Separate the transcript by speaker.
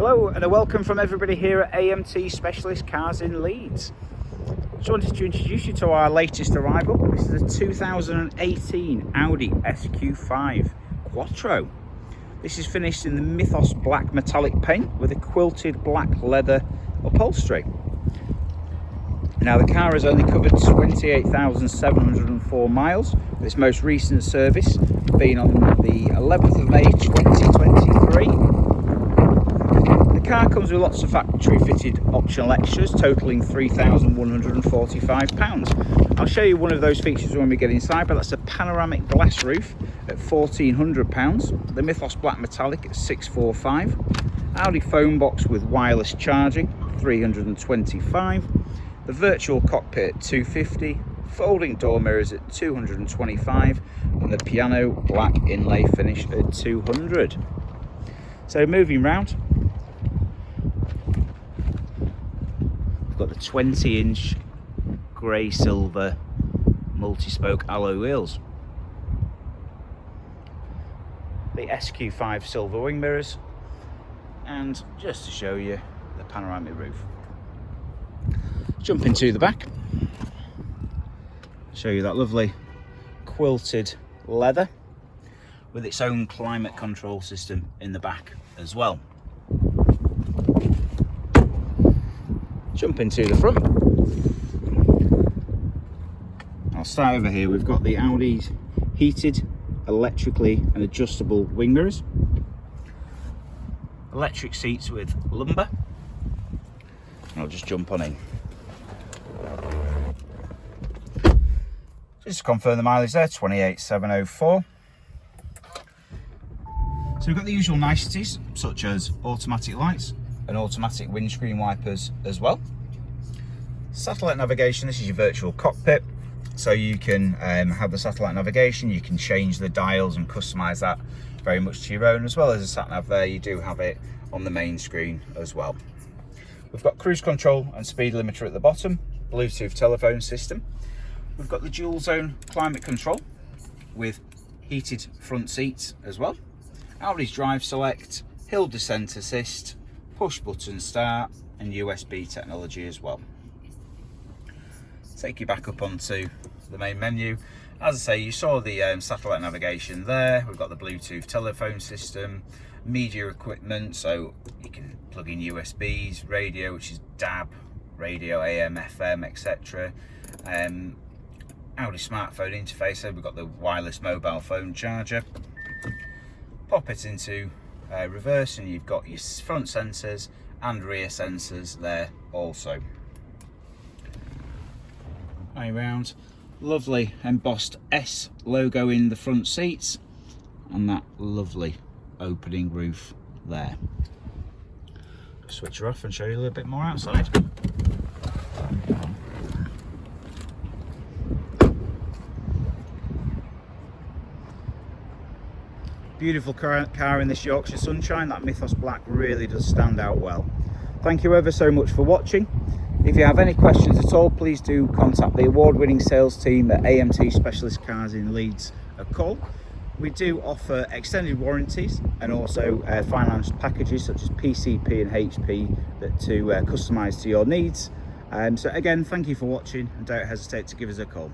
Speaker 1: Hello and a welcome from everybody here at AMT Specialist Cars in Leeds. Just wanted to introduce you to our latest arrival. This is a 2018 Audi SQ5 Quattro. This is finished in the Mythos black metallic paint with a quilted black leather upholstery. Now the car has only covered 28,704 miles, with its most recent service being on the 11th of May 2023. The car comes with lots of factory fitted optional extras totaling £3,145. I'll show you one of those features when we get inside, but that's a panoramic glass roof at £1,400, the Mythos black metallic at £645, Audi phone box with wireless charging £325, the virtual cockpit at £250, folding door mirrors at £225, and the piano black inlay finish at £200. So moving round, got the 20-inch grey silver multi-spoke alloy wheels, the SQ5 silver wing mirrors, and just to show you the panoramic roof. Jump into the back, show you that lovely quilted leather with its own climate control system in the back as well. Jump into the front. I'll start over here. We've got the Audi's heated, electrically and adjustable wing mirrors, electric seats with lumbar. I'll just jump on in. Just to confirm the mileage there, 28,704. So we've got the usual niceties such as automatic lights and automatic windscreen wipers as well. Satellite navigation, this is your virtual cockpit, so you can have the satellite navigation, you can change the dials and customize that very much to your own, as well as a sat nav there. You do have it on the main screen as well. We've got cruise control and speed limiter at the bottom, Bluetooth telephone system. We've got the dual zone climate control with heated front seats as well, Audi's drive select, hill descent assist, push button start, and USB technology as well. Take you back up onto the main menu. As I say, you saw the satellite navigation there. We've got the Bluetooth telephone system, media equipment, so you can plug in USBs, radio, which is DAB, radio, AM, FM, etc. Audi smartphone interface, so we've got the wireless mobile phone charger. Pop it into reverse and you've got your front sensors and rear sensors there also. Around, lovely embossed S logo in the front seats and that lovely opening roof there. Switch her off and show you a little bit more outside. Beautiful car in this Yorkshire sunshine. That Mythos black really does stand out well. Thank you ever so much for watching. If you have any questions at all, please do contact the award-winning sales team at AMT Specialist Cars in Leeds a call. We do offer extended warranties and also finance packages such as PCP and HP that to customise to your needs. So again, thank you for watching and don't hesitate to give us a call.